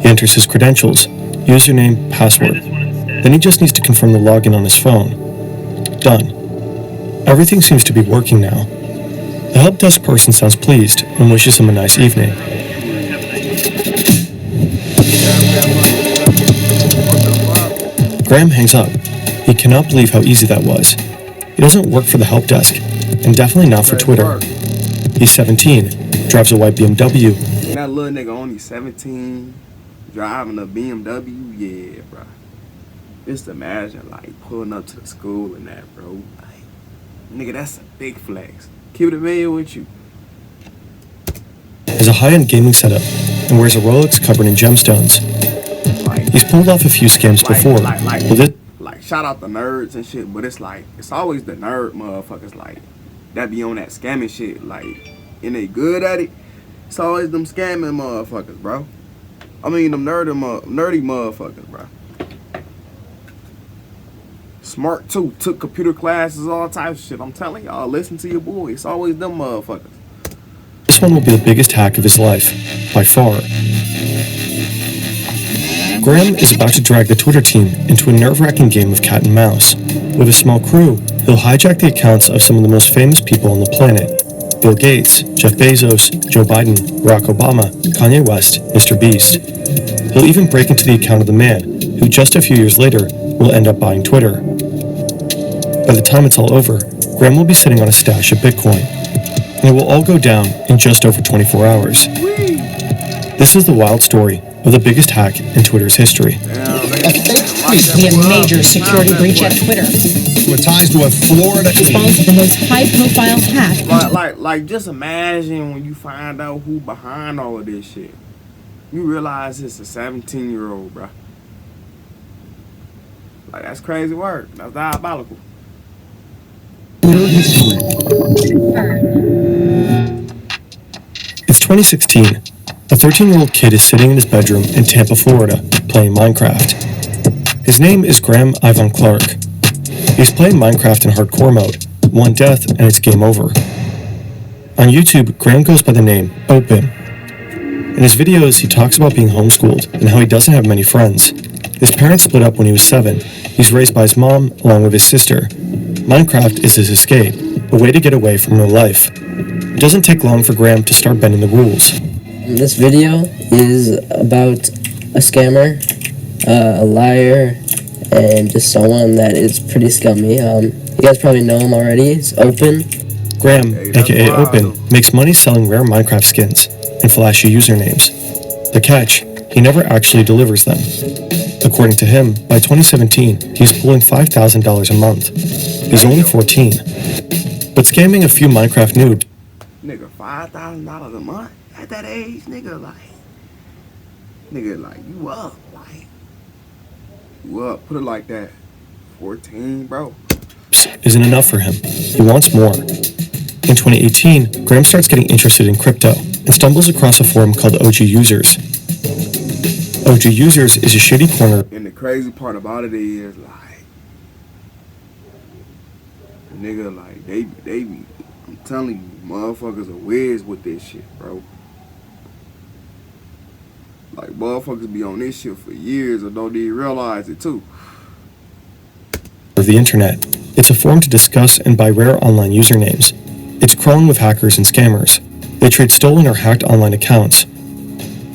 He enters his credentials, username, password. Then he just needs to confirm the login on his phone. Done. Everything seems to be working now. The help desk person sounds pleased and wishes him a nice evening. Graham hangs up. He cannot believe how easy that was. He doesn't work for the help desk, and definitely not for Twitter. He's 17, drives a white BMW. That little nigga only 17, driving a BMW, yeah, bro. Just imagine, like, pulling up to the school and that, bro. Like, nigga, that's a big flex. Keep it a million with you. Has a high-end gaming setup and wears a Rolex covered in gemstones. He's pulled off a few scams before. Like, shout out the nerds and shit, but it's like, it's always the nerd motherfuckers, like, that be on that scamming shit, like, and they good at it. It's always them scamming motherfuckers, bro. I mean, them nerdy motherfuckers, bro. Smart too, took computer classes, all types of shit. I'm telling y'all, listen to your boy. It's always them motherfuckers. This one will be the biggest hack of his life, by far. Graham is about to drag the Twitter team into a nerve-wracking game of cat and mouse. With a small crew, he'll hijack the accounts of some of the most famous people on the planet. Bill Gates, Jeff Bezos, Joe Biden, Barack Obama, Kanye West, Mr. Beast. He'll even break into the account of the man, who just a few years later will end up buying Twitter. By the time it's all over, Graham will be sitting on a stash of Bitcoin, and it will all go down in just over 24 hours. This is the wild story of the biggest hack in Twitter's history. A fake tweet be a major security breach at Twitter. With ties to a Florida Response to the most high-profile hack. Like, just imagine when you find out who behind all of this shit. You realize it's a 17-year-old, bro. Like, that's crazy work. That's diabolical. It's 2016. A 13-year-old kid is sitting in his bedroom in Tampa, Florida, playing Minecraft. His name is Graham Ivan Clark. He's playing Minecraft in hardcore mode, one death and it's game over. On YouTube, Graham goes by the name Open. In his videos, he talks about being homeschooled and how he doesn't have many friends. His parents split up when he was 7. He's raised by his mom along with his sister. Minecraft is his escape, a way to get away from real life. It doesn't take long for Graham to start bending the rules. This video is about a scammer, a liar, and just someone that is pretty scummy. You guys probably know him already. It's Open. Graham, aka Open, makes money selling rare Minecraft skins and flashy usernames. The catch, he never actually delivers them. According to him, by 2017, he's pulling $5,000 a month. He's only 14. But scamming a few Minecraft noobs... Nigga, $5,000 a month? At that age, nigga, like, you up, like, you up, put it like that, 14, bro. Isn't enough for him. He wants more. In 2018, Graham starts getting interested in crypto and stumbles across a forum called OG Users. OG Users is a shitty corner. And the crazy part about it is, like, nigga, like, they be, I'm telling you, motherfuckers are whiz with this shit, bro. Like, motherfuckers be on this shit for years or don't even realize it, too. Of the internet. It's a forum to discuss and buy rare online usernames. It's crawling with hackers and scammers. They trade stolen or hacked online accounts.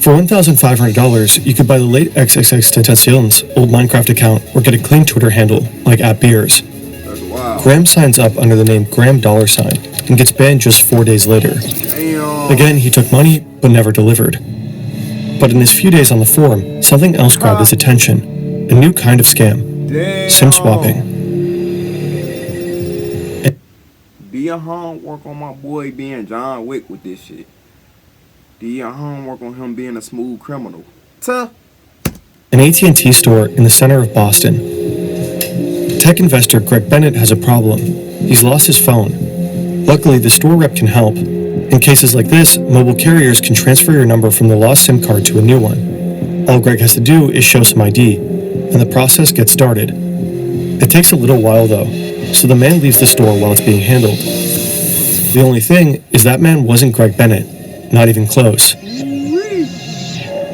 For $1,500, you could buy the late XXXTentacion's old Minecraft account or get a clean Twitter handle, like @Beers. That's wild. Graham signs up under the name Graham $sign and gets banned just 4 days later. Damn. Again, he took money, but never delivered. But in his few days on the forum, something else grabbed his attention. A new kind of scam. Damn. SIM swapping. Do your homework on my boy being John Wick with this shit. Do your homework on him being a smooth criminal. Tuh. An AT&T store in the center of Boston. Tech investor Greg Bennett has a problem. He's lost his phone. Luckily, the store rep can help. In cases like this, mobile carriers can transfer your number from the lost SIM card to a new one. All Greg has to do is show some ID, and the process gets started. It takes a little while though, so the man leaves the store while it's being handled. The only thing is that man wasn't Greg Bennett, not even close.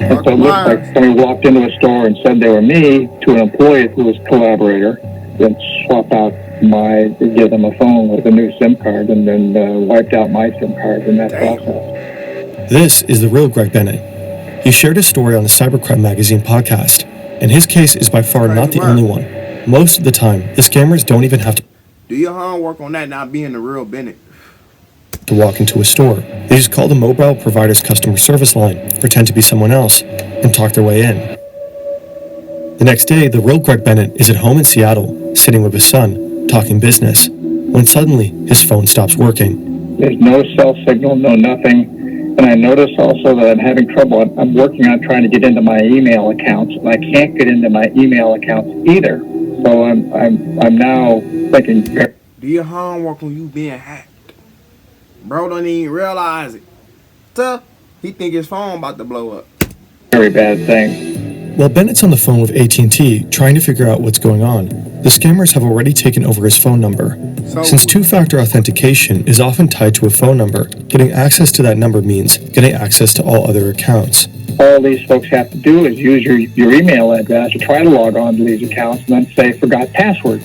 And so it looks like somebody walked into a store and said they were me to an employee who was a collaborator, then swap out give them a phone with a new SIM card, and then wiped out my SIM card in that process. This is the real Greg Bennett. He shared his story on the Cybercrime Magazine podcast, and his case is by far not the only one. Most of the time, the scammers don't even have to do your homework on that not being the real Bennett. To walk into a store. They just call the mobile provider's customer service line, pretend to be someone else, and talk their way in. The next day, the real Greg Bennett is at home in Seattle, sitting with his son, talking business, when suddenly his phone stops working. There's no cell signal, no nothing. And I notice also that I'm having trouble. I'm working on trying to get into my email accounts, and I can't get into my email accounts either. So I'm now thinking. Do your homework on you being hacked. Bro don't even realize it. Tough. He think his phone about to blow up. Very bad thing. While Bennett's on the phone with AT&T trying to figure out what's going on, the scammers have already taken over his phone number. Since two-factor authentication is often tied to a phone number, getting access to that number means getting access to all other accounts. All these folks have to do is use your email address to try to log on to these accounts and then say forgot password.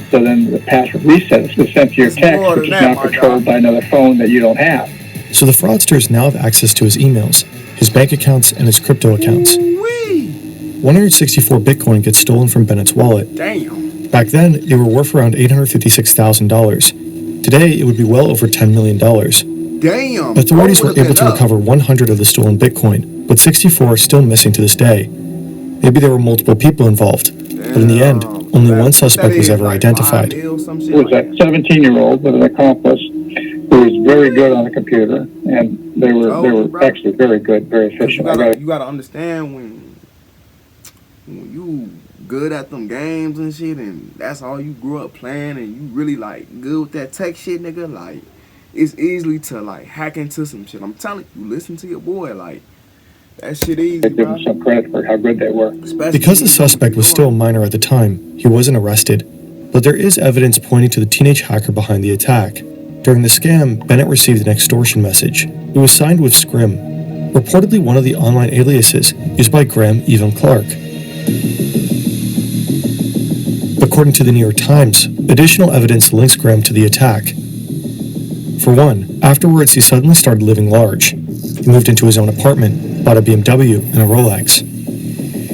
So then the password resets is sent to your text, which is now controlled by another phone that you don't have. So the fraudsters now have access to his emails, his bank accounts, and his crypto accounts. 164 Bitcoin gets stolen from Bennett's wallet. Damn. Back then, they were worth around $856,000. Today, it would be well over $10 million. Damn. Authorities were able to recover 100 of the stolen Bitcoin, but 64 are still missing to this day. Maybe there were multiple people involved, but in the end, only one suspect was ever identified. It was a 17-year-old with an accomplice who was very good on the computer, and they were actually very good, very efficient. You gotta understand when you good at them games and shit, and that's all you grew up playing, and you really like good with that tech shit, nigga. Like it's easily to like hack into some shit. I'm telling you, listen to your boy, like. That shit easy, give them some credit for how good they were. Because the suspect was still a minor at the time, he wasn't arrested. But there is evidence pointing to the teenage hacker behind the attack. During the scam, Bennett received an extortion message. It was signed with Scrim, reportedly one of the online aliases used by Graham Evan Clark. According to the New York Times, additional evidence links Graham to the attack. For one, afterwards he suddenly started living large. He moved into his own apartment, bought a BMW and a Rolex.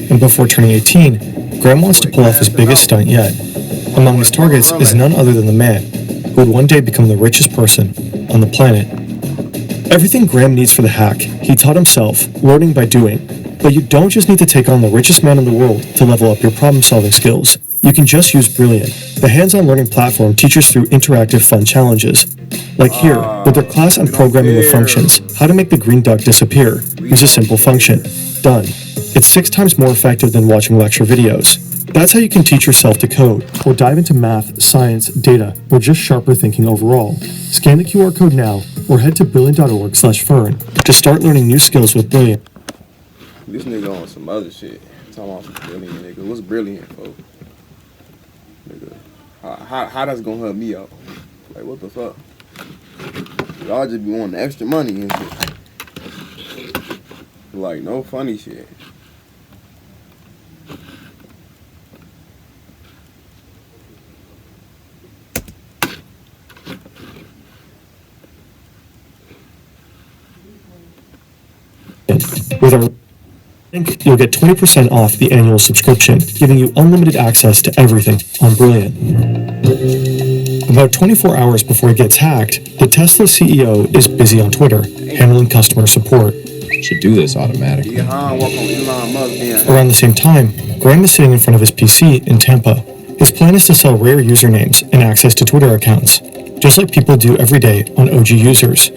And before turning 18, Graham wants to pull off his biggest stunt yet. Among his targets is none other than the man who would one day become the richest person on the planet. Everything Graham needs for the hack, he taught himself, learning by doing. But you don't just need to take on the richest man in the world to level up your problem-solving skills. You can just use Brilliant. The hands-on learning platform teaches through interactive fun challenges. Like here, with their class on programming with functions, how to make the green duck disappear. Use a simple function. Done. It's 6 times more effective than watching lecture videos. That's how you can teach yourself to code, or dive into math, science, data, or just sharper thinking overall. Scan the QR code now, or head to brilliant.org/fern to start learning new skills with Brilliant. This nigga on some other shit. Talking about some Brilliant, nigga. What's Brilliant, folks? Nigga, how that's gonna help me out? Like, what the fuck? Y'all just be wanting extra money and shit. Like, no funny shit. With our link, you'll get 20% off the annual subscription, giving you unlimited access to everything on Brilliant. About 24 hours before he gets hacked, the Tesla CEO is busy on Twitter, handling customer support. Should do this automatically. Around the same time, Graham is sitting in front of his PC in Tampa. His plan is to sell rare usernames and access to Twitter accounts, just like people do every day on OG users.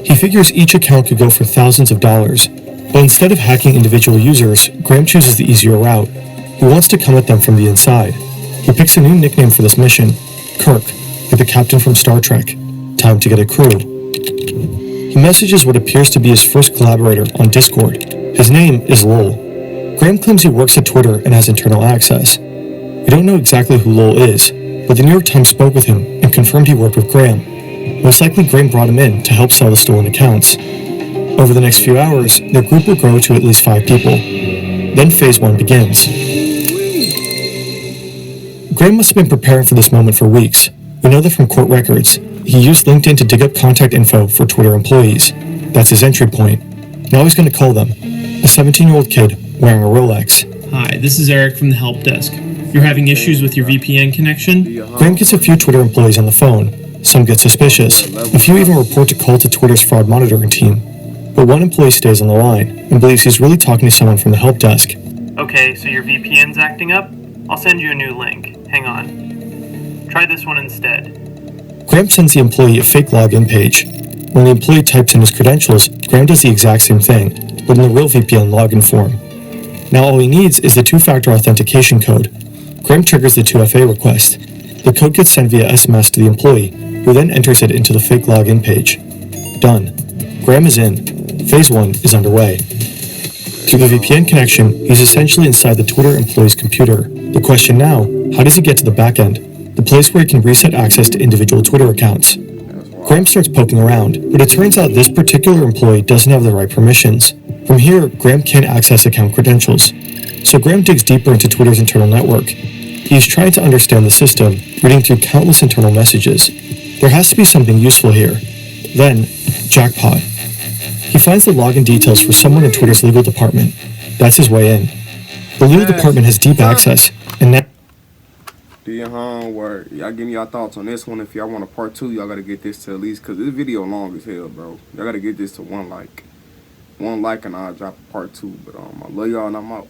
He figures each account could go for thousands of dollars, but instead of hacking individual users, Graham chooses the easier route. He wants to come at them from the inside. He picks a new nickname for this mission, Kirk, like the captain from Star Trek. Time to get a crew. He messages what appears to be his first collaborator on Discord. His name is Lowell. Graham claims he works at Twitter and has internal access. We don't know exactly who Lowell is, but the New York Times spoke with him and confirmed he worked with Graham. Most likely Graham brought him in to help sell the stolen accounts. Over the next few hours, their group will grow to at least 5 people. Then phase 1 begins. Graham must have been preparing for this moment for weeks. We know that from court records. He used LinkedIn to dig up contact info for Twitter employees. That's his entry point. Now he's going to call them. A 17-year-old kid wearing a Rolex. Hi, this is Eric from the help desk. You're having issues with your VPN connection? Graham gets a few Twitter employees on the phone. Some get suspicious. A few even report a call to Twitter's fraud monitoring team. But one employee stays on the line and believes he's really talking to someone from the help desk. Okay, so your VPN's acting up? I'll send you a new link. Hang on. Try this one instead. Graham sends the employee a fake login page. When the employee types in his credentials, Graham does the exact same thing, but in the real VPN login form. Now all he needs is the two-factor authentication code. Graham triggers the 2FA request. The code gets sent via SMS to the employee, who then enters it into the fake login page. Done. Graham is in. Phase 1 is underway. Through the VPN connection, he's essentially inside the Twitter employee's computer. The question now, how does he get to the back end, the place where he can reset access to individual Twitter accounts? Graham starts poking around, but it turns out this particular employee doesn't have the right permissions. From here, Graham can't access account credentials. So Graham digs deeper into Twitter's internal network. He's trying to understand the system, reading through countless internal messages. There has to be something useful here. Then, jackpot. He finds the login details for someone in Twitter's legal department. That's his way in. The legal department has deep access, and now... Do your homework. Y'all give me y'all thoughts on this one. If y'all want a part 2, y'all gotta get this to at least, because this video long as hell, bro. Y'all gotta get this to 1 like. 1 like and I'll drop a part 2. But I love y'all and I'm out.